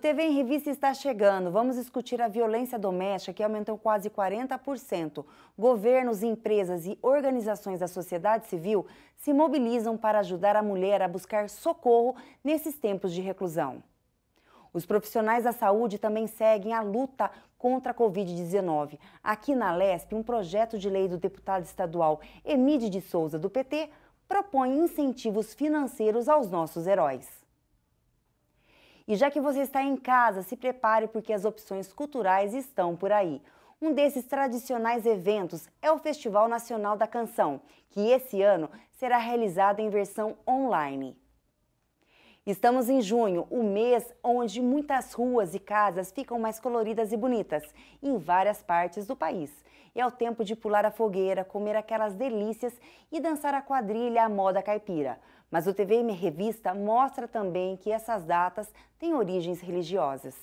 TV em Revista está chegando. Vamos discutir a violência doméstica, que aumentou quase 40%. Governos, empresas e organizações da sociedade civil se mobilizam para ajudar a mulher a buscar socorro nesses tempos de reclusão. Os profissionais da saúde também seguem a luta contra a Covid-19. Aqui na Lesp, um projeto de lei do deputado estadual Emídio de Souza, do PT, propõe incentivos financeiros aos nossos heróis. E já que você está em casa, se prepare porque as opções culturais estão por aí. Um desses tradicionais eventos é o Festival Nacional da Canção, que esse ano será realizado em versão online. Estamos em junho, o mês onde muitas ruas e casas ficam mais coloridas e bonitas, em várias partes do país. É o tempo de pular a fogueira, comer aquelas delícias e dançar a quadrilha à moda caipira. Mas o TVM Revista mostra também que essas datas têm origens religiosas.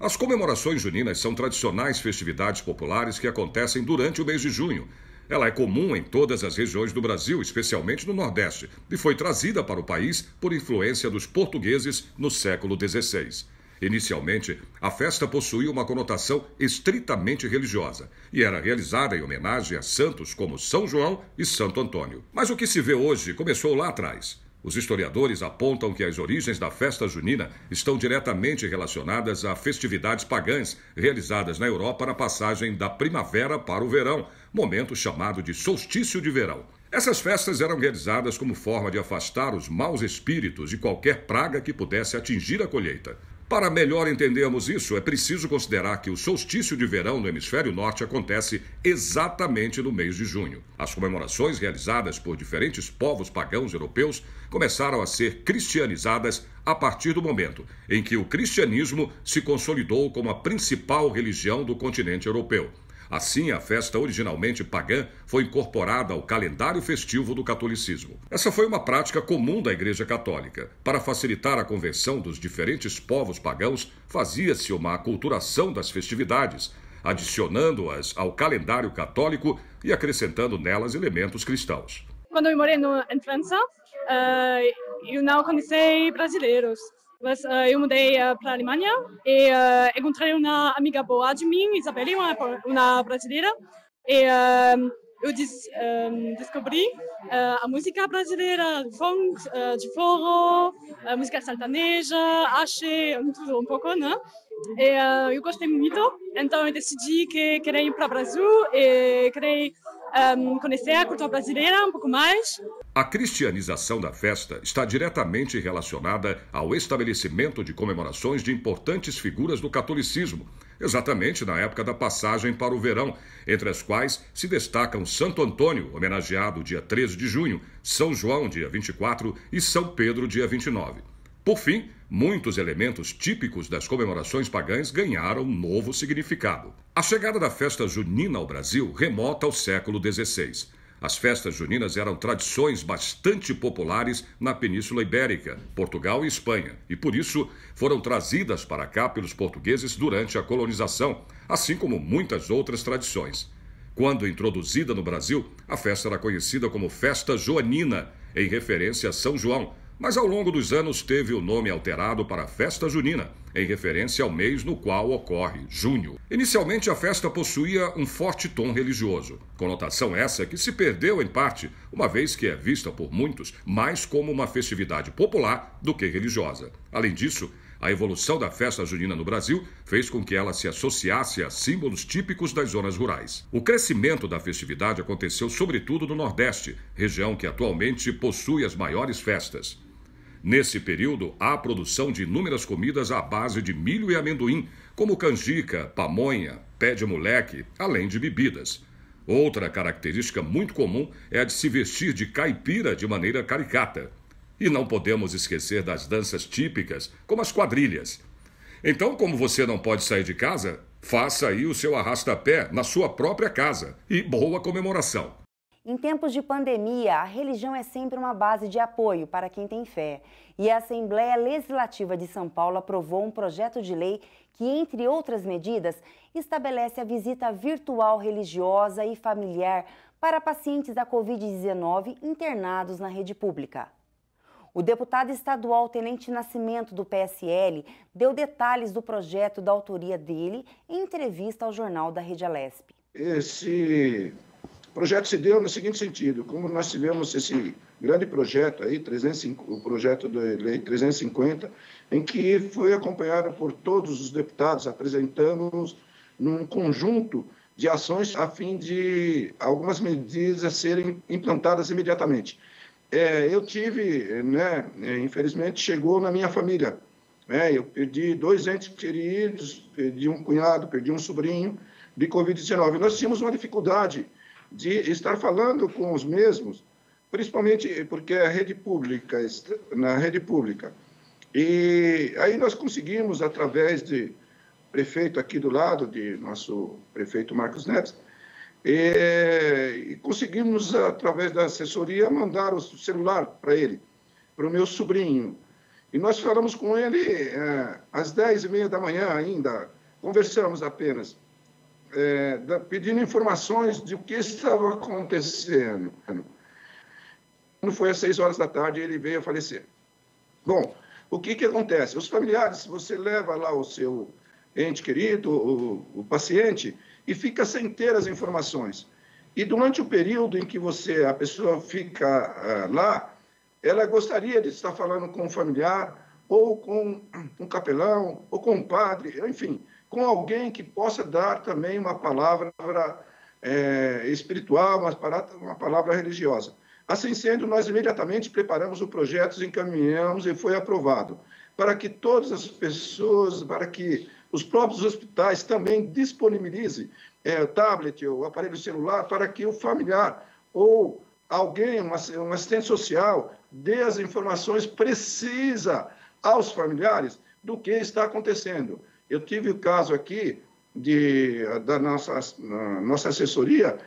As comemorações juninas são tradicionais festividades populares que acontecem durante o mês de junho. Ela é comum em todas as regiões do Brasil, especialmente no Nordeste, e foi trazida para o país por influência dos portugueses no século XVI. Inicialmente, a festa possuía uma conotação estritamente religiosa e era realizada em homenagem a santos como São João e Santo Antônio. Mas o que se vê hoje começou lá atrás. Os historiadores apontam que as origens da festa junina estão diretamente relacionadas a festividades pagãs realizadas na Europa na passagem da primavera para o verão, momento chamado de solstício de verão. Essas festas eram realizadas como forma de afastar os maus espíritos e qualquer praga que pudesse atingir a colheita. Para melhor entendermos isso, é preciso considerar que o solstício de verão no hemisfério norte acontece exatamente no mês de junho. As comemorações realizadas por diferentes povos pagãos europeus começaram a ser cristianizadas a partir do momento em que o cristianismo se consolidou como a principal religião do continente europeu. Assim, a festa originalmente pagã foi incorporada ao calendário festivo do catolicismo. Essa foi uma prática comum da Igreja Católica. Para facilitar a conversão dos diferentes povos pagãos, fazia-se uma aculturação das festividades, adicionando-as ao calendário católico e acrescentando nelas elementos cristãos. Quando eu morei em França, eu não conheci brasileiros. Mas eu mudei para a Alemanha e encontrei uma amiga boa de mim, Isabelle, uma brasileira. E eu descobri a música brasileira, funk, de forró, a música sertaneja, axé, tudo um pouco, né? E eu gostei muito, então eu decidi que queria ir para o Brasil e queria conhecer a cultura brasileira um pouco mais. A cristianização da festa está diretamente relacionada ao estabelecimento de comemorações de importantes figuras do catolicismo, exatamente na época da passagem para o verão, entre as quais se destacam Santo Antônio, homenageado dia 13 de junho, São João, dia 24 e São Pedro, dia 29. Por fim, muitos elementos típicos das comemorações pagãs ganharam um novo significado. A chegada da festa junina ao Brasil remonta ao século XVI. As festas juninas eram tradições bastante populares na Península Ibérica, Portugal e Espanha, e por isso foram trazidas para cá pelos portugueses durante a colonização, assim como muitas outras tradições. Quando introduzida no Brasil, a festa era conhecida como Festa Joanina, em referência a São João, mas ao longo dos anos teve o nome alterado para Festa Junina, em referência ao mês no qual ocorre, junho. Inicialmente, a festa possuía um forte tom religioso, conotação essa que se perdeu em parte, uma vez que é vista por muitos mais como uma festividade popular do que religiosa. Além disso, a evolução da festa junina no Brasil fez com que ela se associasse a símbolos típicos das zonas rurais. O crescimento da festividade aconteceu sobretudo no Nordeste, região que atualmente possui as maiores festas. Nesse período, há a produção de inúmeras comidas à base de milho e amendoim, como canjica, pamonha, pé de moleque, além de bebidas. Outra característica muito comum é a de se vestir de caipira de maneira caricata. E não podemos esquecer das danças típicas, como as quadrilhas. Então, como você não pode sair de casa, faça aí o seu arrasta-pé na sua própria casa. E boa comemoração! Em tempos de pandemia, a religião é sempre uma base de apoio para quem tem fé. E a Assembleia Legislativa de São Paulo aprovou um projeto de lei que, entre outras medidas, estabelece a visita virtual religiosa e familiar para pacientes da Covid-19 internados na rede pública. O deputado estadual Tenente Nascimento, do PSL, deu detalhes do projeto da autoria dele em entrevista ao jornal da Rede Alesp. Esse projeto se deu no seguinte sentido: como nós tivemos esse grande projeto aí, o projeto da Lei 350, em que foi acompanhado por todos os deputados, apresentamos num conjunto de ações a fim de algumas medidas serem implantadas imediatamente. Eu tive, infelizmente, chegou na minha família. Eu perdi 2 entes queridos, perdi um cunhado, perdi um sobrinho de Covid-19. Nós tínhamos uma dificuldade de estar falando com os mesmos, principalmente porque é na rede pública. E aí nós conseguimos, através de prefeito aqui do lado, de nosso prefeito Marcos Neves, e conseguimos, através da assessoria, mandar o celular para ele, para o meu sobrinho. E nós falamos com ele às 10h30 da manhã ainda, conversamos apenas, pedindo informações de o que estava acontecendo. Quando foi às 6 horas da tarde, ele veio a falecer. Bom, o que acontece? Os familiares, você leva lá o seu ente querido, o paciente, e fica sem ter as informações. E durante o período em que a pessoa fica lá, ela gostaria de estar falando com um familiar, ou com um capelão, ou com um padre, enfim, com alguém que possa dar também uma palavra espiritual, uma palavra religiosa. Assim sendo, nós imediatamente preparamos o projeto, encaminhamos e foi aprovado, para que todas as pessoas, para que os próprios hospitais também disponibilizem o tablet, o aparelho celular, para que o familiar ou alguém, um assistente social, dê as informações precisas aos familiares do que está acontecendo. Eu tive o caso aqui da nossa assessoria,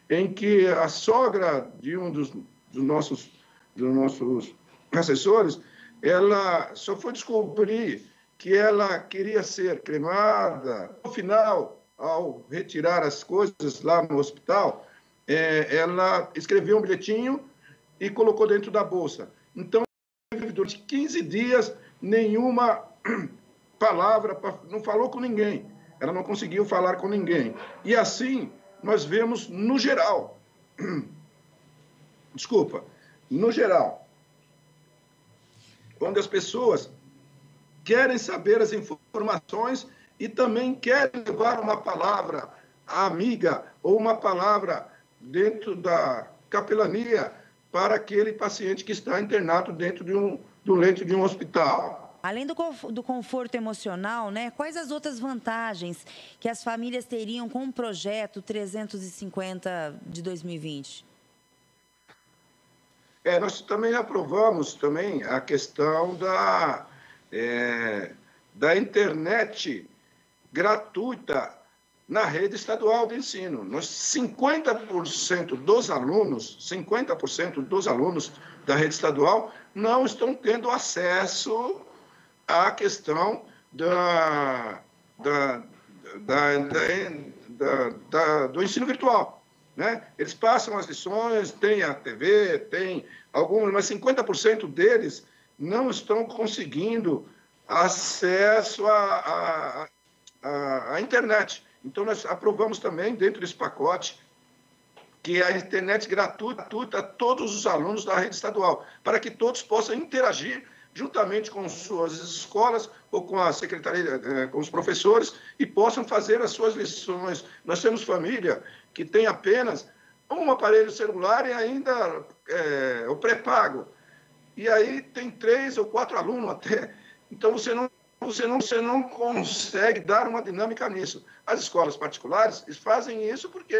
em que a sogra de um dos nossos assessores, ela só foi descobrir que ela queria ser cremada. No final, ao retirar as coisas lá no hospital, ela escreveu um bilhetinho e colocou dentro da bolsa. Então, durante 15 dias, nenhuma palavra, não falou com ninguém. Ela não conseguiu falar com ninguém. E assim, nós vemos no geral. No geral, onde as pessoas querem saber as informações e também querem levar uma palavra amiga ou uma palavra dentro da capelania para aquele paciente que está internado dentro do leito de um hospital. Além do conforto emocional, quais as outras vantagens que as famílias teriam com o projeto 350 de 2020? Nós também aprovamos a questão da internet gratuita na rede estadual de ensino. 50% dos alunos da rede estadual não estão tendo acesso à questão do ensino virtual. Eles passam as lições, tem a TV, tem algumas, mas 50% deles não estão conseguindo acesso à internet. Então, nós aprovamos também, dentro desse pacote, que a internet gratuita a todos os alunos da rede estadual, para que todos possam interagir juntamente com suas escolas ou com a secretaria, com os professores, e possam fazer as suas lições. Nós temos família que tem apenas um aparelho celular e ainda o pré-pago. E aí tem 3 ou 4 alunos até. Então, você não consegue dar uma dinâmica nisso. As escolas particulares fazem isso porque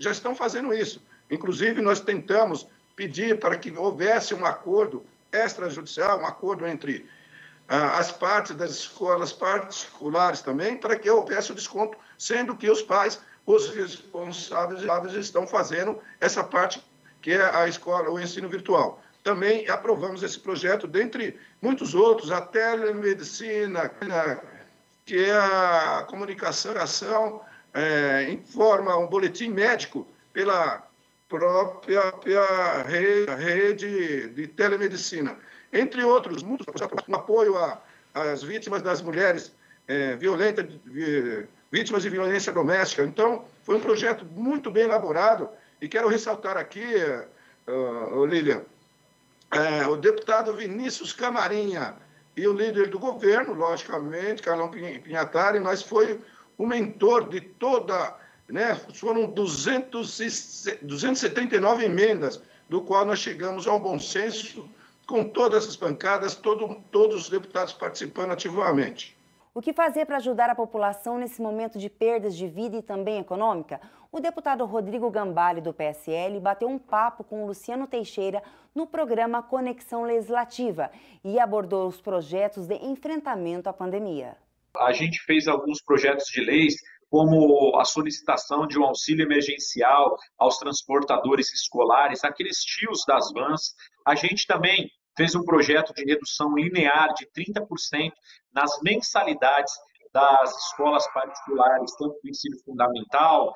já estão fazendo isso. Inclusive, nós tentamos pedir para que houvesse um acordo extrajudicial, um acordo entre as partes das escolas particulares também, para que houvesse o desconto, sendo que os pais, os responsáveis, estão fazendo essa parte que é a escola, o ensino virtual. Também aprovamos esse projeto, dentre muitos outros, a telemedicina, que é a comunicação, informa um boletim médico pela própria rede de telemedicina. entre outros, muitos projetos no apoio às vítimas das mulheres vítimas de violência doméstica. Então, foi um projeto muito bem elaborado e quero ressaltar aqui, Lília, o deputado Vinícius Camarinha e o líder do governo, logicamente, Carlão Pinhatari, nós foi o mentor de toda, né, foram 279 emendas, do qual nós chegamos ao bom senso, com todas as bancadas, todos os deputados participando ativamente. O que fazer para ajudar a população nesse momento de perdas de vida e também econômica? O deputado Rodrigo Gambale, do PSL, bateu um papo com o Luciano Teixeira no programa Conexão Legislativa e abordou os projetos de enfrentamento à pandemia. A gente fez alguns projetos de leis, como a solicitação de um auxílio emergencial aos transportadores escolares, aqueles tios das vans. A gente também fez um projeto de redução linear de 30% nas mensalidades das escolas particulares, tanto do ensino fundamental,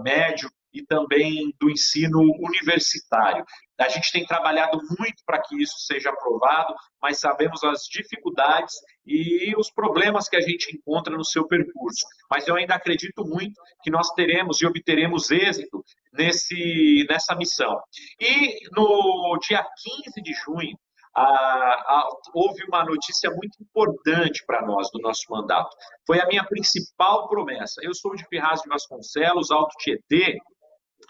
médio e também do ensino universitário. A gente tem trabalhado muito para que isso seja aprovado, mas sabemos as dificuldades e os problemas que a gente encontra no seu percurso. Mas eu ainda acredito muito que nós teremos e obteremos êxito nessa missão. E no dia 15 de junho, houve uma notícia muito importante para nós, do nosso mandato. Foi a minha principal promessa. Eu sou de Ferraz de Vasconcelos, Alto Tietê,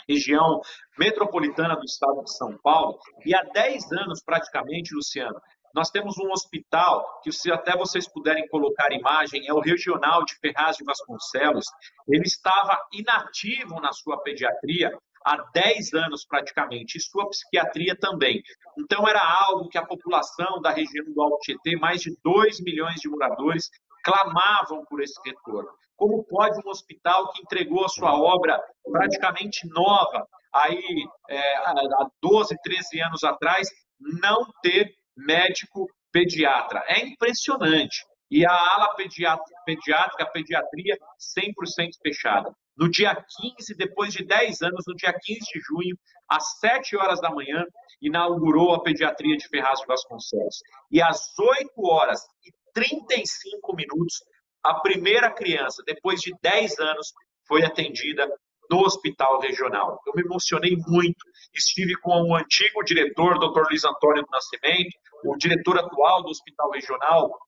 região metropolitana do estado de São Paulo, e há 10 anos praticamente, Luciano, nós temos um hospital, que se até vocês puderem colocar imagem, é o regional de Ferraz de Vasconcelos. Ele estava inativo na sua pediatria há 10 anos praticamente, e sua psiquiatria também. Então era algo que a população da região do Alto Tietê, mais de 2 milhões de moradores, clamavam por esse retorno. Como pode um hospital que entregou a sua obra praticamente nova, aí, há 12, 13 anos atrás, não ter médico pediatra? É impressionante. E a ala pediátrica, a pediatria, 100% fechada. No dia 15, depois de 10 anos, no dia 15 de junho, às 7 horas da manhã, inaugurou a pediatria de Ferraz de Vasconcelos. E às 8h35, a primeira criança, depois de 10 anos, foi atendida no hospital regional. Eu me emocionei muito. Estive com o antigo diretor, Dr. Luiz Antônio do Nascimento, o diretor atual do hospital regional,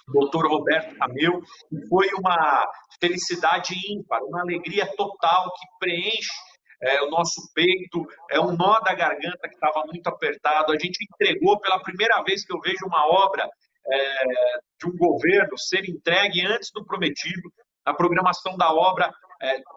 Dr. Roberto Camil, e foi uma felicidade ímpar, uma alegria total que preenche o nosso peito, é um nó da garganta que estava muito apertado. A gente entregou pela primeira vez que eu vejo uma obra de um governo ser entregue antes do prometido. A programação da obra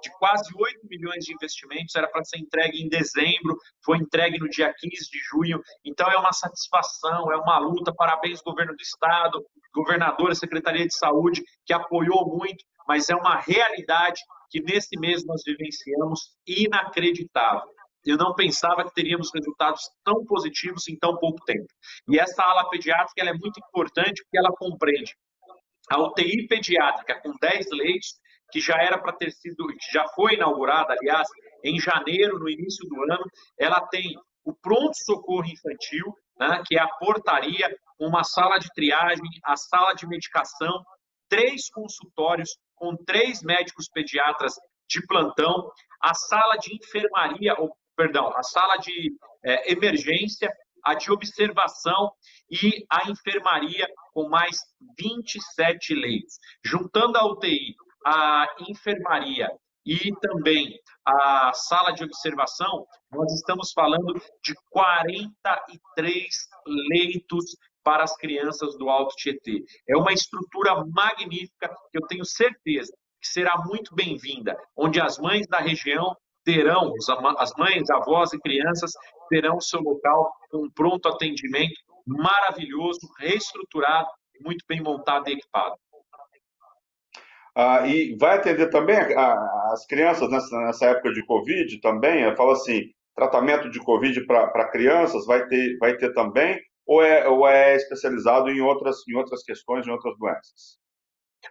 de quase 8 milhões de investimentos era para ser entregue em dezembro, foi entregue no dia 15 de junho. Então é uma satisfação, é uma luta. Parabéns, governo do estado, governadora, Secretaria de Saúde, que apoiou muito, mas é uma realidade que nesse mês nós vivenciamos inacreditável. Eu não pensava que teríamos resultados tão positivos em tão pouco tempo. E essa ala pediátrica ela é muito importante porque ela compreende a UTI pediátrica com 10 leitos, que já era para ter sido, que já foi inaugurada, aliás, em janeiro, no início do ano. Ela tem o pronto-socorro infantil, né, que é a portaria, uma sala de triagem, a sala de medicação, 3 consultórios com 3 médicos pediatras de plantão, a sala de enfermaria, a sala de emergência, a de observação e a enfermaria com mais 27 leitos. Juntando a UTI, a enfermaria e também a sala de observação, nós estamos falando de 43 leitos para as crianças do Alto Tietê. É uma estrutura magnífica que eu tenho certeza que será muito bem-vinda, onde as mães da região terão, as mães, avós e crianças terão o seu local com um pronto atendimento maravilhoso, reestruturado, muito bem montado e equipado. E vai atender também as crianças nessa época de Covid também? Eu falo assim, tratamento de Covid para crianças vai ter também, ou é especializado em outras questões, em outras doenças?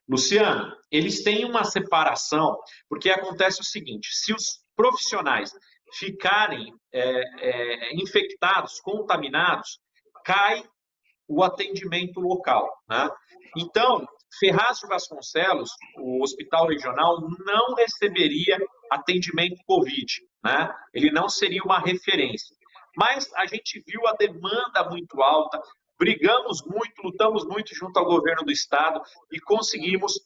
Luciano, eles têm uma separação, porque acontece o seguinte: se os profissionais ficarem infectados, contaminados, cai o atendimento local, né? Então, Ferraz de Vasconcelos, o hospital regional, não receberia atendimento Covid, né? Ele não seria uma referência. Mas a gente viu a demanda muito alta, brigamos muito, lutamos muito junto ao governo do estado e conseguimos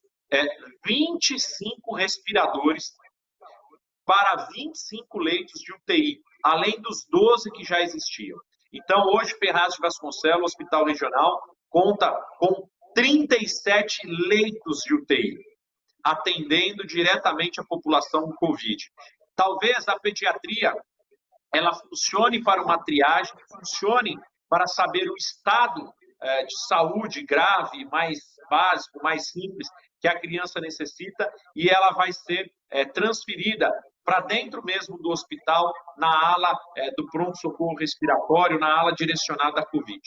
25 respiradores para 25 leitos de UTI, além dos 12 que já existiam. Então, hoje, Ferraz de Vasconcelos, Hospital Regional, conta com 37 leitos de UTI, atendendo diretamente a população com Covid. Talvez a pediatria ela funcione para uma triagem, funcione para saber o estado de saúde grave, mais básico, mais simples, que a criança necessita, e ela vai ser transferida para dentro mesmo do hospital, na ala do pronto-socorro respiratório, na ala direcionada à Covid.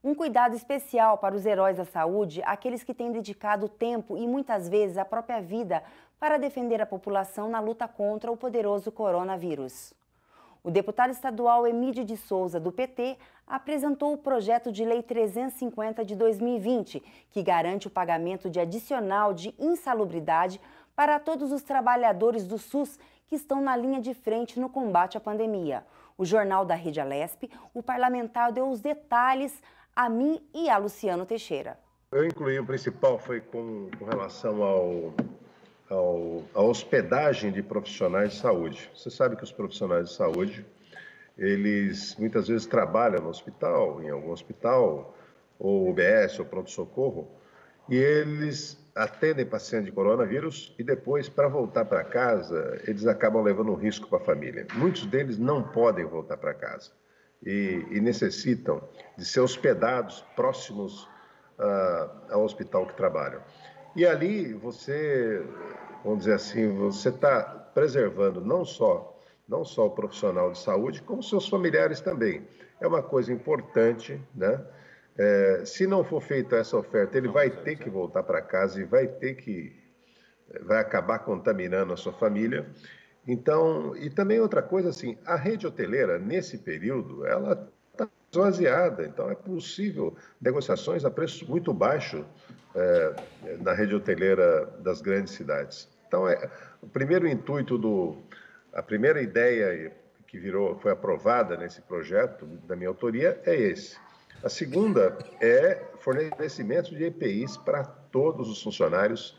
Um cuidado especial para os heróis da saúde, aqueles que têm dedicado tempo e muitas vezes a própria vida para defender a população na luta contra o poderoso coronavírus. O deputado estadual Emídio de Souza, do PT, apresentou o projeto de lei 350 de 2020, que garante o pagamento de adicional de insalubridade para todos os trabalhadores do SUS que estão na linha de frente no combate à pandemia. O jornal da Rede Alesp, o parlamentar deu os detalhes a mim e a Luciano Teixeira. Eu incluí, o principal foi com relação a hospedagem de profissionais de saúde. Você sabe que os profissionais de saúde, eles muitas vezes trabalham no hospital, em algum hospital, ou UBS, ou pronto-socorro, e eles atendem pacientes de coronavírus e depois, para voltar para casa, eles acabam levando um risco para a família. Muitos deles não podem voltar para casa e necessitam de ser hospedados próximos ao hospital que trabalham. E ali você, vamos dizer assim, você está preservando não só o profissional de saúde, como seus familiares também. É uma coisa importante, né? Se não for feita essa oferta, ele vai ter que voltar para casa e vai acabar contaminando a sua família. Então, e também outra coisa assim, a rede hoteleira, nesse período, ela está esvaziada, então é possível negociações a preço muito baixo na rede hoteleira das grandes cidades. Então, o primeiro intuito a primeira ideia que foi aprovada nesse projeto, da minha autoria, é esse. A segunda é fornecimento de EPIs para todos os funcionários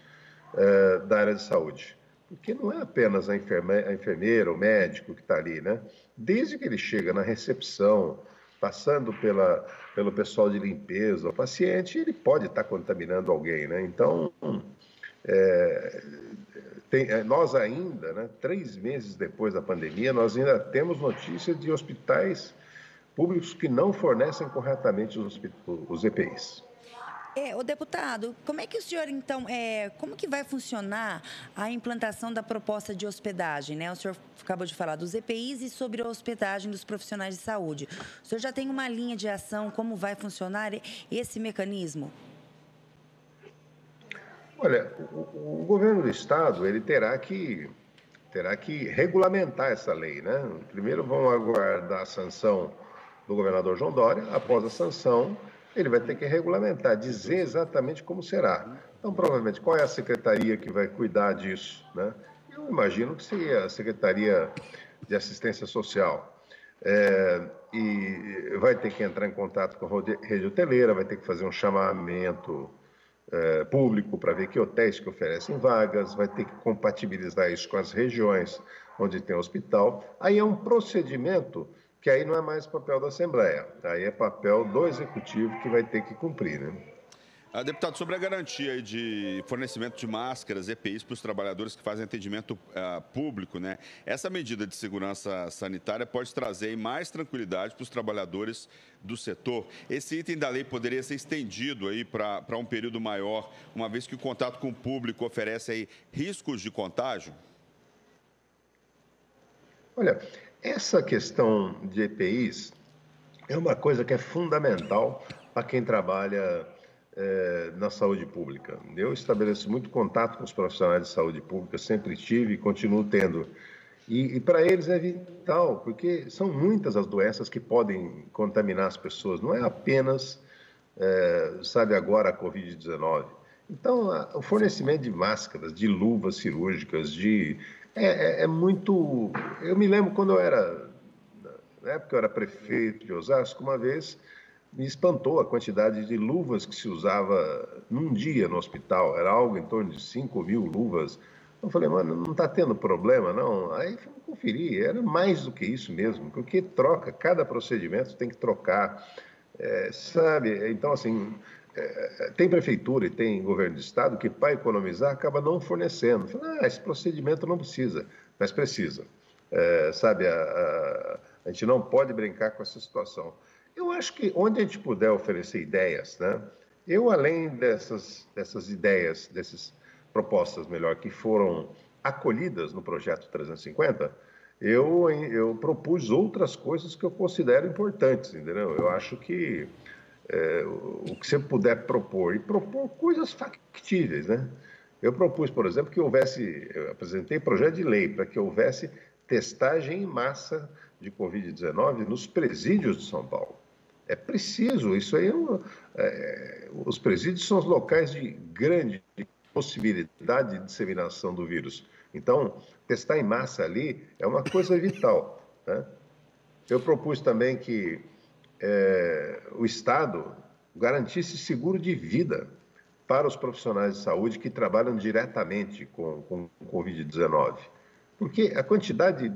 da área de saúde. Porque não é apenas a enfermeira, o médico que está ali, né? Desde que ele chega na recepção, passando pelo pessoal de limpeza, o paciente, ele pode estar contaminando alguém, né? Então, nós ainda, né, 3 meses depois da pandemia, nós ainda temos notícias de hospitais públicos que não fornecem corretamente os EPIs. O deputado, como é que o senhor, então, como que vai funcionar a implantação da proposta de hospedagem, né? O senhor acabou de falar dos EPIs e sobre a hospedagem dos profissionais de saúde. O senhor já tem uma linha de ação, como vai funcionar esse mecanismo? Olha, o governo do estado, ele terá que regulamentar essa lei, né? Primeiro vão aguardar a sanção do governador João Dória, após a sanção, ele vai ter que regulamentar, dizer exatamente como será. Então, provavelmente, qual é a secretaria que vai cuidar disso, né? Eu imagino que seria a Secretaria de Assistência Social. E vai ter que entrar em contato com a rede hoteleira, vai ter que fazer um chamamento público para ver que hotéis que oferecem vagas, vai ter que compatibilizar isso com as regiões onde tem hospital. Aí é um procedimento que aí não é mais papel da Assembleia, aí é papel do Executivo que vai ter que cumprir, né? Deputado, sobre a garantia de fornecimento de máscaras, EPIs para os trabalhadores que fazem atendimento público, né? Essa medida de segurança sanitária pode trazer mais tranquilidade para os trabalhadores do setor. Esse item da lei poderia ser estendido aí para um período maior, uma vez que o contato com o público oferece aí riscos de contágio? Olha, essa questão de EPIs é uma coisa que é fundamental para quem trabalha na saúde pública. Eu estabeleço muito contato com os profissionais de saúde pública, sempre tive e continuo tendo. E para eles é vital, porque são muitas as doenças que podem contaminar as pessoas. Não é apenas sabe, agora a Covid-19. Então, o fornecimento de máscaras, de luvas cirúrgicas, é muito... Eu me lembro quando na época eu era prefeito de Osasco, uma vez me espantou a quantidade de luvas que se usava num dia no hospital. Era algo em torno de 5.000 luvas. Eu falei, mano, não está tendo problema, não? Aí fui conferir, era mais do que isso mesmo, porque troca, cada procedimento tem que trocar, sabe? Então, assim, tem prefeitura e tem governo de estado que, para economizar, acaba não fornecendo. Fala, esse procedimento não precisa, mas precisa. Sabe, a gente não pode brincar com essa situação. Eu acho que onde a gente puder oferecer ideias, né? Eu, além dessas ideias, dessas propostas, melhor, que foram acolhidas no projeto 350, eu propus outras coisas que eu considero importantes, entendeu? Eu acho que o que você puder propor, e propor coisas factíveis, né? Eu propus, por exemplo, eu apresentei projeto de lei para que houvesse testagem em massa de Covid-19 nos presídios de São Paulo. É preciso, isso aí os presídios são os locais de grande possibilidade de disseminação do vírus. Então, testar em massa ali é uma coisa vital, né? Eu propus também que o Estado garantisse seguro de vida para os profissionais de saúde que trabalham diretamente com Covid-19. Porque a quantidade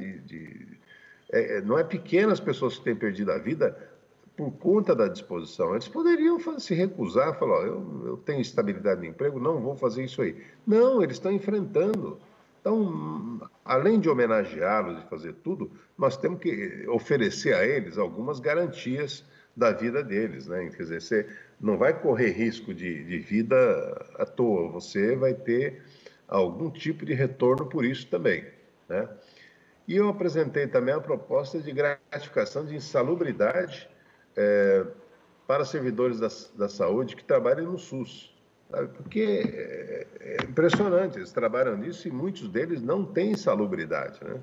não é pequena as pessoas que têm perdido a vida por conta da disposição. Eles poderiam se recusar, falar, eu tenho estabilidade no emprego, não vou fazer isso aí. Não, eles estão enfrentando. Então, além de homenageá-los e fazer tudo, nós temos que oferecer a eles algumas garantias da vida deles, né? Quer dizer, você não vai correr risco de vida à toa, você vai ter algum tipo de retorno por isso também, né? E eu apresentei também a proposta de gratificação de insalubridade para servidores da saúde que trabalham no SUS, sabe? Porque é impressionante, eles trabalham nisso e muitos deles não têm insalubridade, né?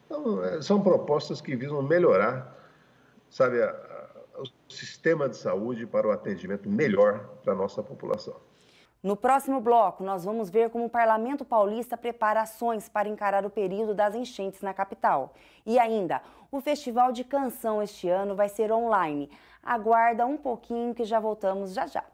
Então, são propostas que visam melhorar, sabe, o sistema de saúde para o atendimento melhor para a nossa população. No próximo bloco, nós vamos ver como o Parlamento Paulista prepara ações para encarar o período das enchentes na capital. E ainda, o Festival de Canção este ano vai ser online. Aguarda um pouquinho que já voltamos já já.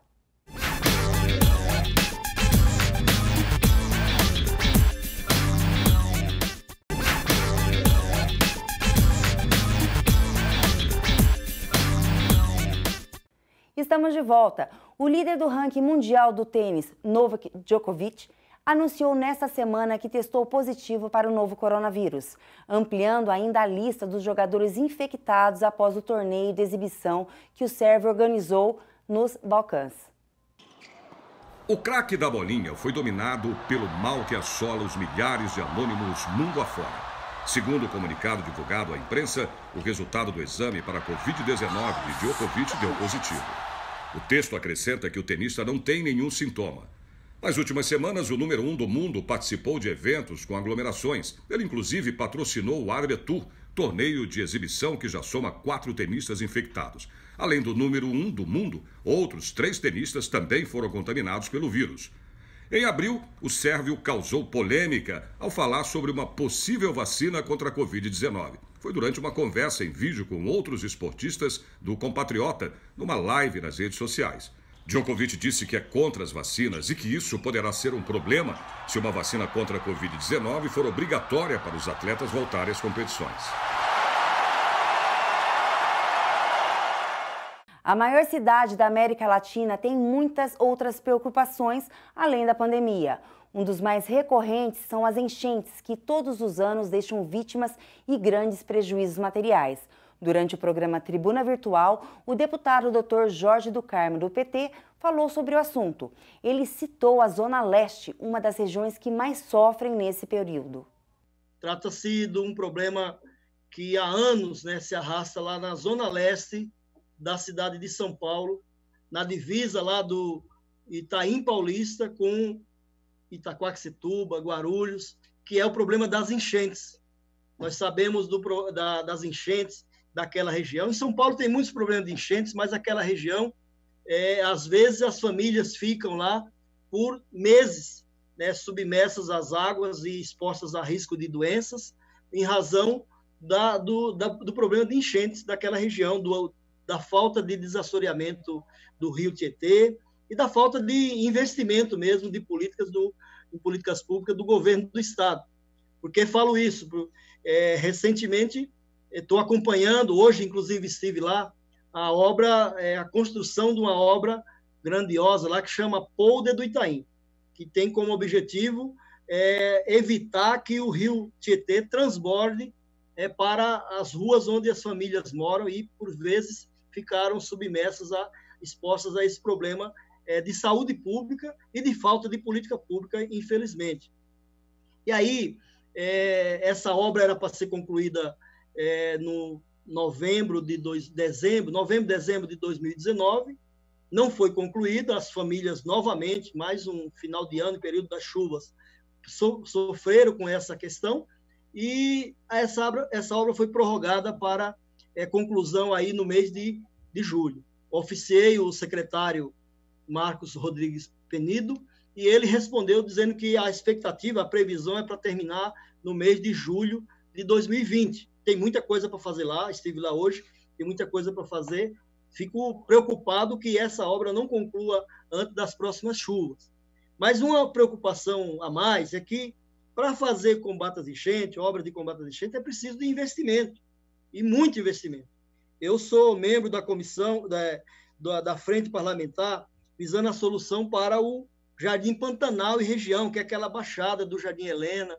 Estamos de volta. O líder do ranking mundial do tênis, Novak Djokovic, anunciou nesta semana que testou positivo para o novo coronavírus, ampliando ainda a lista dos jogadores infectados após o torneio de exibição que o sérvio organizou nos Balcãs. O craque da bolinha foi dominado pelo mal que assola os milhares de anônimos mundo afora. Segundo o comunicado divulgado à imprensa, o resultado do exame para a Covid-19 de Djokovic deu positivo. O texto acrescenta que o tenista não tem nenhum sintoma. Nas últimas semanas, o número 1 do mundo participou de eventos com aglomerações. Ele, inclusive, patrocinou o Arbe Tour, torneio de exibição que já soma 4 tenistas infectados. Além do número 1 do mundo, outros 3 tenistas também foram contaminados pelo vírus. Em abril, o sérvio causou polêmica ao falar sobre uma possível vacina contra a Covid-19. Foi durante uma conversa em vídeo com outros esportistas do compatriota, numa live nas redes sociais. Djokovic disse que é contra as vacinas e que isso poderá ser um problema se uma vacina contra a Covid-19 for obrigatória para os atletas voltarem às competições. A maior cidade da América Latina tem muitas outras preocupações além da pandemia. Um dos mais recorrentes são as enchentes, que todos os anos deixam vítimas e grandes prejuízos materiais. Durante o programa Tribuna Virtual, o deputado Dr. Jorge do Carmo, do PT, falou sobre o assunto. Ele citou a Zona Leste, uma das regiões que mais sofrem nesse período. Trata-se de um problema que há anos, se arrasta lá na Zona Leste da cidade de São Paulo, na divisa lá do Itaim Paulista com Itaquaquecetuba, Guarulhos, que é o problema das enchentes. Nós sabemos das enchentes daquela região. Em São Paulo tem muitos problemas de enchentes, mas aquela região às vezes as famílias ficam lá por meses, né, submersas às águas e expostas a risco de doenças, em razão do problema de enchentes daquela região, da falta de desassoreamento do rio Tietê e da falta de investimento mesmo de políticas públicas do governo do Estado. Por que falo isso? Recentemente, estou acompanhando, hoje inclusive estive lá, a construção de uma obra grandiosa lá que chama Polder do Itaim, que tem como objetivo evitar que o rio Tietê transborde para as ruas onde as famílias moram e, por vezes, ficaram submersas, expostas a esse problema de saúde pública e de falta de política pública, infelizmente. E aí, essa obra era para ser concluída no novembro, dezembro de 2019, não foi concluída, as famílias novamente, mais um final de ano, período das chuvas, sofreram com essa questão, e essa obra foi prorrogada para conclusão aí no mês de julho. Oficiei o secretário Marcos Rodrigues Penido, e ele respondeu dizendo que a expectativa, a previsão é para terminar no mês de julho de 2020. Tem muita coisa para fazer lá, estive lá hoje, tem muita coisa para fazer. Fico preocupado que essa obra não conclua antes das próximas chuvas. Mas uma preocupação a mais é que, para fazer combate às enchentes, obra de combate às enchentes, é preciso de investimento, e muito investimento. Eu sou membro da comissão da Frente Parlamentar, visando a solução para o Jardim Pantanal e região, que é aquela baixada do Jardim Helena,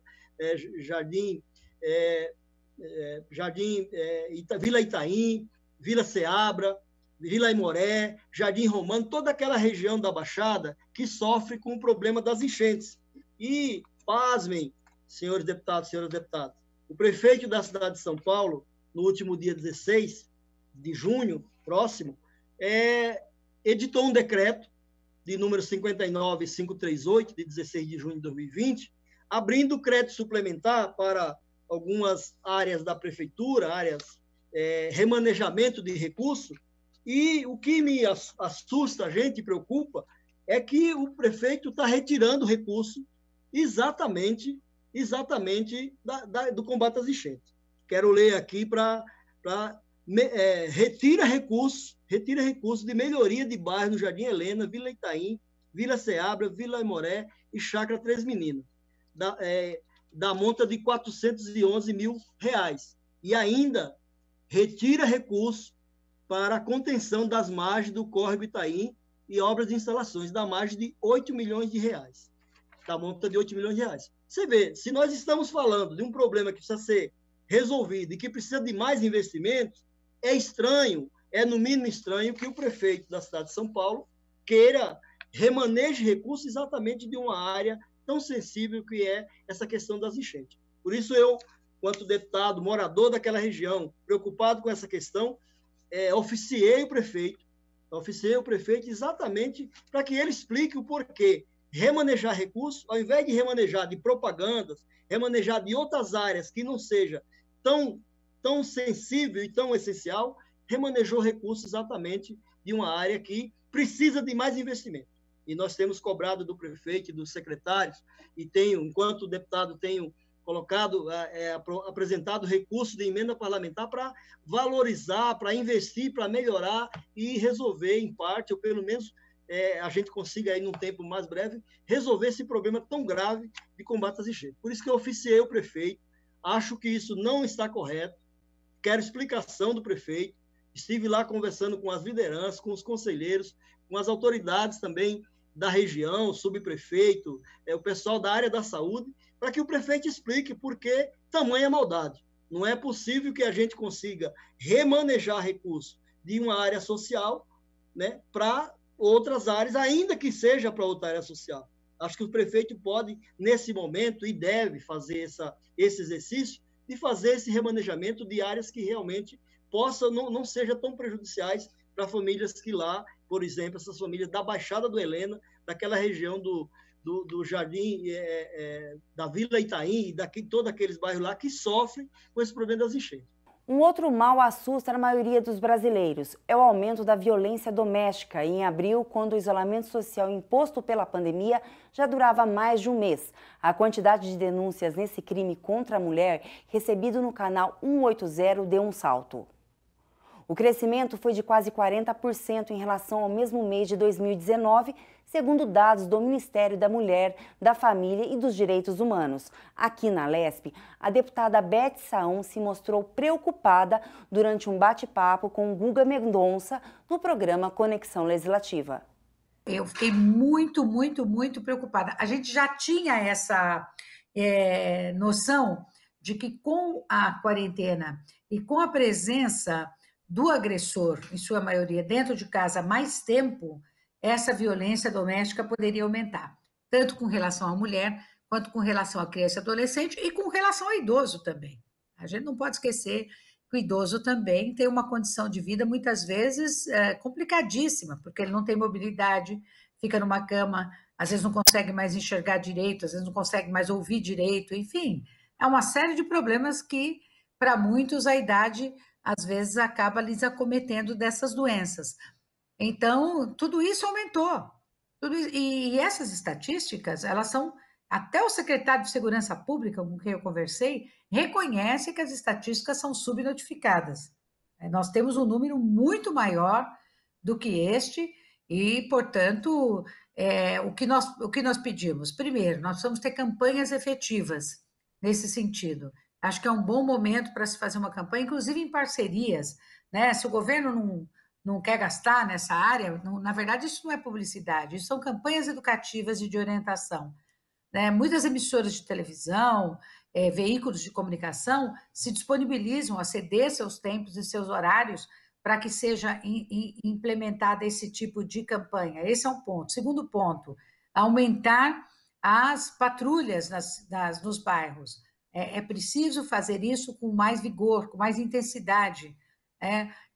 Vila Itaim, Vila Ceabra, Vila Aimoré, Jardim Romano, toda aquela região da Baixada que sofre com o problema das enchentes. E, pasmem, senhores deputados, senhoras deputadas, o prefeito da cidade de São Paulo, no último dia 16 de junho, próximo, editou um decreto de número 59538, de 16 de junho de 2020, abrindo crédito suplementar para algumas áreas da prefeitura, remanejamento de recursos. E o que me assusta, a gente preocupa, é que o prefeito está retirando recurso exatamente do combate às enchentes. Quero ler aqui retira recursos de melhoria de bairro no Jardim Helena, Vila Itaim, Vila Ceabra, Vila Aimoré e Chácara Três Meninas, da monta de R$411 mil. E ainda retira recursos para a contenção das margens do córrego Itaim e obras de instalações da margem de R$8 milhões, da monta de R$8 milhões. Você vê, se nós estamos falando de um problema que precisa ser resolvido e que precisa de mais investimentos, é estranho, no mínimo estranho, que o prefeito da cidade de São Paulo queira remanejar recursos exatamente de uma área tão sensível que é essa questão das enchentes. Por isso eu, quanto deputado, morador daquela região, preocupado com essa questão, oficiei o prefeito exatamente para que ele explique o porquê remanejar recursos, ao invés de remanejar de propagandas, remanejar de outras áreas que não seja tão sensível e tão essencial, remanejou recursos exatamente de uma área que precisa de mais investimento. E nós temos cobrado do prefeito e dos secretários, e enquanto deputado, tenho colocado, apresentado recursos de emenda parlamentar para valorizar, para investir, para melhorar e resolver, em parte, ou pelo menos a gente consiga, aí, num tempo mais breve, resolver esse problema tão grave de combate às enchentes. Por isso que eu oficiei o prefeito, acho que isso não está correto, quero explicação do prefeito, estive lá conversando com as lideranças, com os conselheiros, com as autoridades também da região, o subprefeito, o pessoal da área da saúde, para que o prefeito explique por que tamanha maldade. Não é possível que a gente consiga remanejar recursos de uma área social, né, para outras áreas, ainda que seja para outra área social. Acho que o prefeito pode, nesse momento, e deve fazer esse exercício, de fazer esse remanejamento de áreas que realmente possam, não sejam tão prejudiciais para famílias que lá, por exemplo, essas famílias da Baixada do Helena, daquela região do Jardim, da Vila Itaim, e todos aqueles bairros lá que sofrem com esse problema das enchentes. Um outro mal assusta a maioria dos brasileiros. É o aumento da violência doméstica. Em abril, quando o isolamento social imposto pela pandemia já durava mais de um mês, a quantidade de denúncias nesse crime contra a mulher recebido no canal 180 deu um salto. O crescimento foi de quase 40% em relação ao mesmo mês de 2019, segundo dados do Ministério da Mulher, da Família e dos Direitos Humanos. Aqui na Lesp, a deputada Beth Saão se mostrou preocupada durante um bate-papo com Guga Mendonça no programa Conexão Legislativa. Eu fiquei muito preocupada. A gente já tinha essa noção de que com a quarentena e com a presença do agressor, em sua maioria, dentro de casa há mais tempo, essa violência doméstica poderia aumentar, tanto com relação à mulher, quanto com relação à criança e adolescente e com relação ao idoso também. A gente não pode esquecer que o idoso também tem uma condição de vida, muitas vezes, complicadíssima, porque ele não tem mobilidade, fica numa cama, às vezes não consegue mais enxergar direito, às vezes não consegue mais ouvir direito, enfim, é uma série de problemas que, para muitos, a idade às vezes acaba lhes acometendo dessas doenças. Então, tudo isso aumentou. E essas estatísticas, elas são... Até o secretário de Segurança Pública, com quem eu conversei, reconhece que as estatísticas são subnotificadas. Nós temos um número muito maior do que este e, portanto, o que nós pedimos? Primeiro, nós precisamos ter campanhas efetivas nesse sentido. Acho que é um bom momento para se fazer uma campanha, inclusive em parcerias, né? Se o governo não quer gastar nessa área, na verdade, isso não é publicidade, isso são campanhas educativas e de orientação, né? Muitas emissoras de televisão, veículos de comunicação se disponibilizam a ceder seus tempos e seus horários para que seja implementada esse tipo de campanha. Esse é um ponto. Segundo ponto, aumentar as patrulhas nos bairros. É preciso fazer isso com mais vigor, com mais intensidade.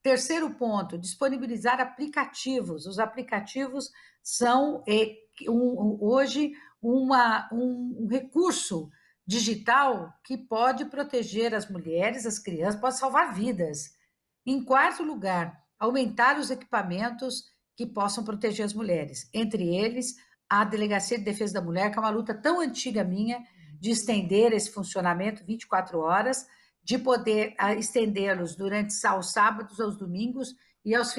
Terceiro ponto, disponibilizar aplicativos. Os aplicativos são, hoje, um recurso digital que pode proteger as mulheres, as crianças, pode salvar vidas. Em quarto lugar, aumentar os equipamentos que possam proteger as mulheres. Entre eles, a Delegacia de Defesa da Mulher, que é uma luta tão antiga minha, de estender esse funcionamento 24 horas, de poder estendê-los durante aos sábados, aos domingos e aos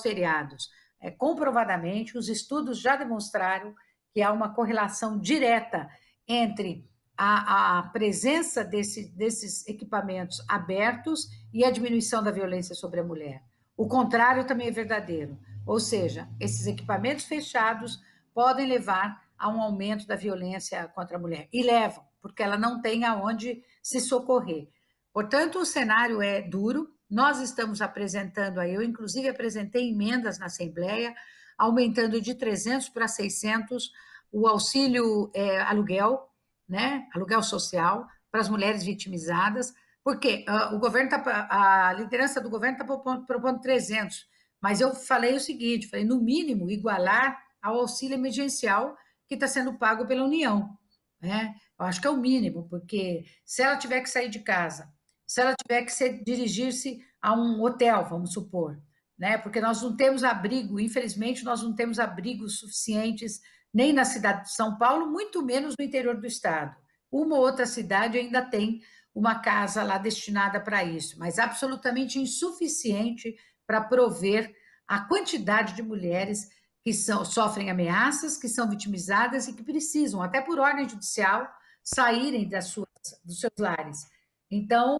feriados. Comprovadamente, os estudos já demonstraram que há uma correlação direta entre a presença desses equipamentos abertos e a diminuição da violência sobre a mulher. O contrário também é verdadeiro, ou seja, esses equipamentos fechados podem levar a um aumento da violência contra a mulher. E levam, porque ela não tem aonde se socorrer. Portanto, o cenário é duro. Nós estamos apresentando, eu inclusive apresentei emendas na Assembleia, aumentando de 300 para 600 o auxílio aluguel, né? Aluguel social para as mulheres vitimizadas, porque a liderança do governo está propondo 300, mas eu falei o seguinte, no mínimo, igualar ao auxílio emergencial que está sendo pago pela União, né? Eu acho que é o mínimo, porque se ela tiver que sair de casa, se ela tiver que dirigir-se a um hotel, vamos supor, né? Porque nós não temos abrigo, infelizmente, nós não temos abrigos suficientes nem na cidade de São Paulo, muito menos no interior do estado. Uma ou outra cidade ainda tem uma casa lá destinada para isso, mas absolutamente insuficiente para prover a quantidade de mulheres que sofrem ameaças, que são vitimizadas e que precisam, até por ordem judicial, saírem dos seus lares. Então,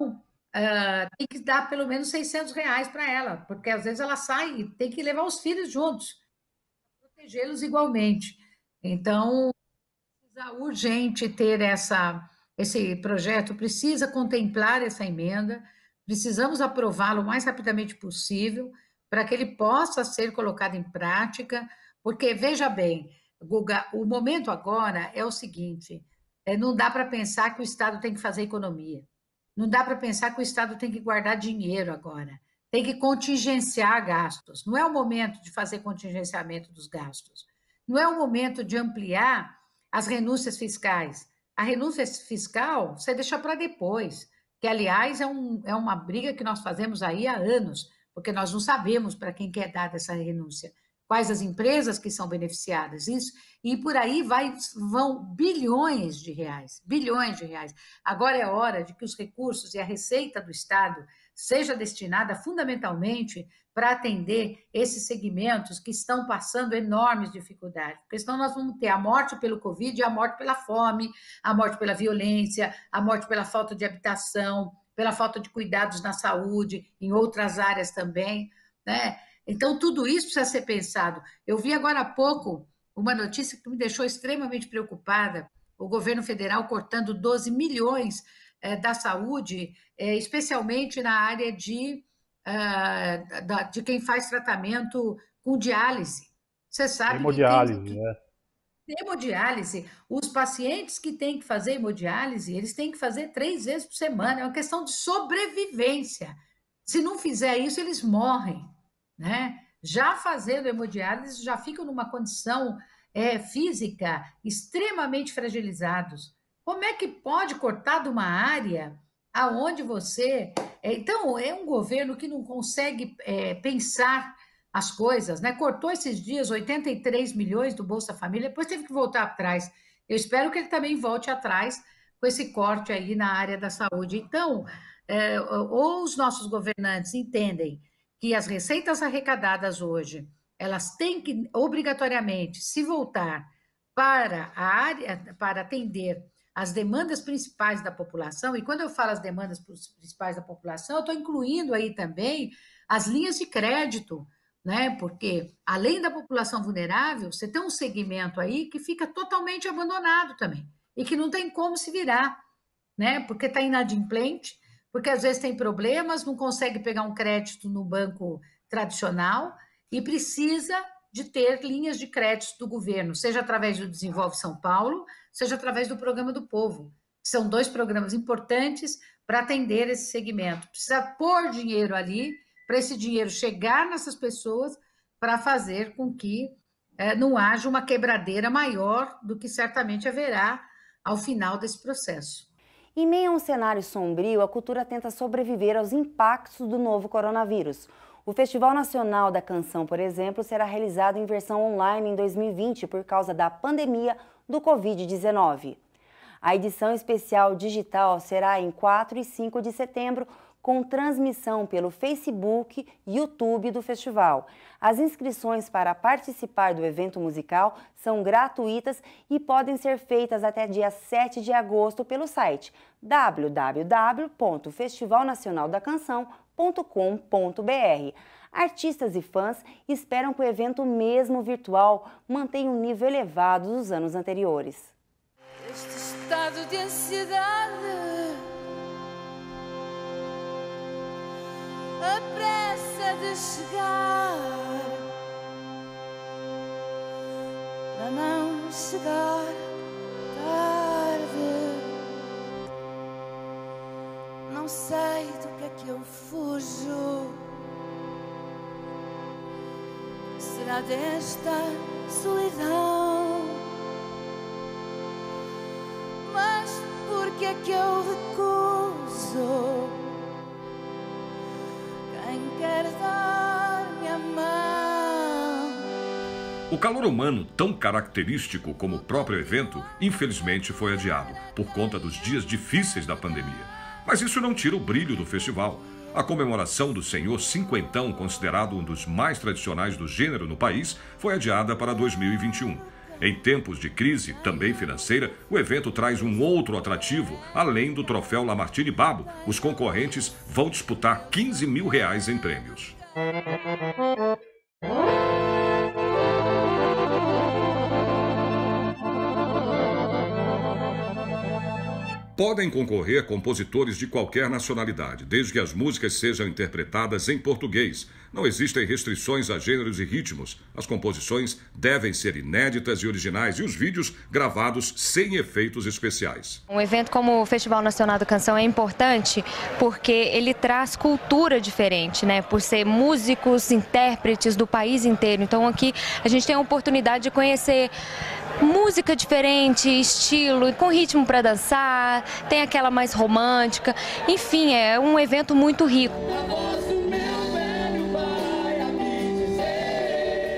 tem que dar pelo menos R$600 para ela, porque às vezes ela sai e tem que levar os filhos juntos, protegê-los igualmente. Então, precisa urgente ter esse projeto, precisa contemplar essa emenda, precisamos aprová-lo o mais rapidamente possível, para que ele possa ser colocado em prática, porque, veja bem, Guga, o momento agora é o seguinte, não dá para pensar que o Estado tem que fazer economia, não dá para pensar que o Estado tem que guardar dinheiro agora, tem que contingenciar gastos, não é o momento de fazer contingenciamento dos gastos, não é o momento de ampliar as renúncias fiscais. A renúncia fiscal você deixa para depois, que, aliás, é uma briga que nós fazemos aí há anos, porque nós não sabemos para quem que é dada essa renúncia, quais as empresas que são beneficiadas, isso, e por aí vão bilhões de reais, bilhões de reais. Agora é hora de que os recursos e a receita do Estado seja destinada fundamentalmente para atender esses segmentos que estão passando enormes dificuldades, porque senão nós vamos ter a morte pelo Covid, a morte pela fome, a morte pela violência, a morte pela falta de habitação, pela falta de cuidados na saúde, em outras áreas também, né? Então, tudo isso precisa ser pensado. Eu vi agora há pouco uma notícia que me deixou extremamente preocupada, o governo federal cortando 12 milhões da saúde, especialmente na área de quem faz tratamento com diálise. Você sabe hemodiálise, hemodiálise, os pacientes que têm que fazer hemodiálise, eles têm que fazer 3 vezes por semana, é uma questão de sobrevivência. Se não fizer isso, eles morrem, né? Já fazendo hemodiálise, já ficam numa condição física extremamente fragilizados. Como é que pode cortar de uma área aonde você... Então, é um governo que não consegue pensar as coisas, né? Cortou esses dias 83 milhões do Bolsa Família, depois teve que voltar atrás. Eu espero que ele também volte atrás com esse corte aí na área da saúde. Então, ou os nossos governantes entendem que as receitas arrecadadas hoje, elas têm que obrigatoriamente se voltar para a área, para atender as demandas principais da população, e quando eu falo as demandas principais da população, eu estou incluindo aí também as linhas de crédito, né? Porque, além da população vulnerável, você tem um segmento aí que fica totalmente abandonado também, e que não tem como se virar, né? Porque está inadimplente, porque às vezes tem problemas, não consegue pegar um crédito no banco tradicional e precisa de ter linhas de crédito do governo, seja através do Desenvolve São Paulo, seja através do Programa do Povo. São 2 programas importantes para atender esse segmento. Precisa pôr dinheiro ali, para esse dinheiro chegar nessas pessoas, para fazer com que não haja uma quebradeira maior do que certamente haverá ao final desse processo. Em meio a um cenário sombrio, a cultura tenta sobreviver aos impactos do novo coronavírus. O Festival Nacional da Canção, por exemplo, será realizado em versão online em 2020 por causa da pandemia do Covid-19. A edição especial digital será em 4 e 5 de setembro, com transmissão pelo Facebook e YouTube do festival. As inscrições para participar do evento musical são gratuitas e podem ser feitas até dia 7 de agosto pelo site www.festivalnacionaldacanção.com.br. Artistas e fãs esperam que o evento, mesmo virtual, mantenha um nível elevado dos anos anteriores. Este estado de ansiedade, a pressa de chegar, para não chegar tarde. Não sei do que é que eu fujo. Será desta solidão? Mas por que é que eu recuso quem quer dar-me a mão? O calor humano, tão característico como o próprio evento, infelizmente foi adiado por conta dos dias difíceis da pandemia. Mas isso não tira o brilho do festival. A comemoração do Senhor Cinquentão, considerado um dos mais tradicionais do gênero no país, foi adiada para 2021. Em tempos de crise, também financeira, o evento traz um outro atrativo. Além do troféu Lamartine Babo, os concorrentes vão disputar R$15 mil em prêmios. Podem concorrer compositores de qualquer nacionalidade, desde que as músicas sejam interpretadas em português. Não existem restrições a gêneros e ritmos. As composições devem ser inéditas e originais e os vídeos gravados sem efeitos especiais. Um evento como o Festival Nacional da Canção é importante porque ele traz cultura diferente, né? Por ser músicos, intérpretes do país inteiro. Então aqui a gente tem a oportunidade de conhecer música diferente, estilo, com ritmo para dançar, tem aquela mais romântica. Enfim, é um evento muito rico.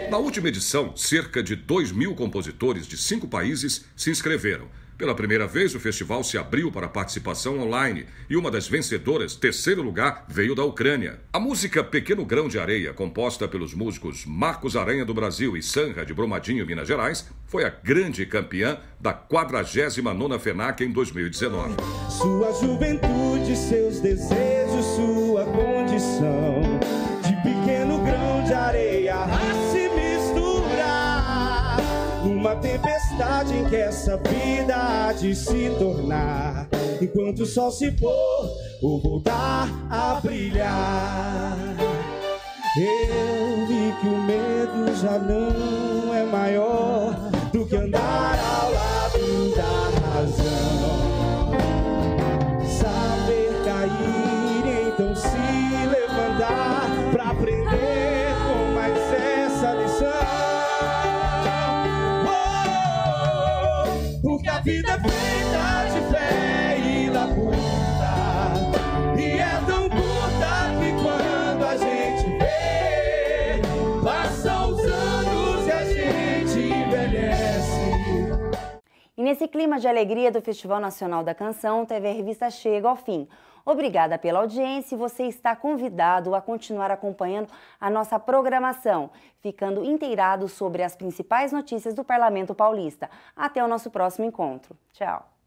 Na última edição, cerca de 2.000 compositores de 5 países se inscreveram. Pela primeira vez, o festival se abriu para participação online e uma das vencedoras, terceiro lugar, veio da Ucrânia. A música Pequeno Grão de Areia, composta pelos músicos Marcos Aranha do Brasil e Sanra de Brumadinho, Minas Gerais, foi a grande campeã da 49ª FENAC em 2019. Sua juventude, seus desejos, sua condição de pequeno grão de areia a se misturar numa tempestade em que essa vida há de se tornar, enquanto o sol se pôr ou voltar a brilhar. Eu vi que o medo já não é maior do que andar ao lado da razão. Saber cair e então se levantar pra aprender com mais essa lição. Porque a vida é feita de fé e labuta, e é tão curta que quando a gente vê, passam os anos e a gente envelhece. E nesse clima de alegria do Festival Nacional da Canção, TV Revista chega ao fim. Obrigada pela audiência e você está convidado a continuar acompanhando a nossa programação, ficando inteirado sobre as principais notícias do Parlamento Paulista. Até o nosso próximo encontro. Tchau!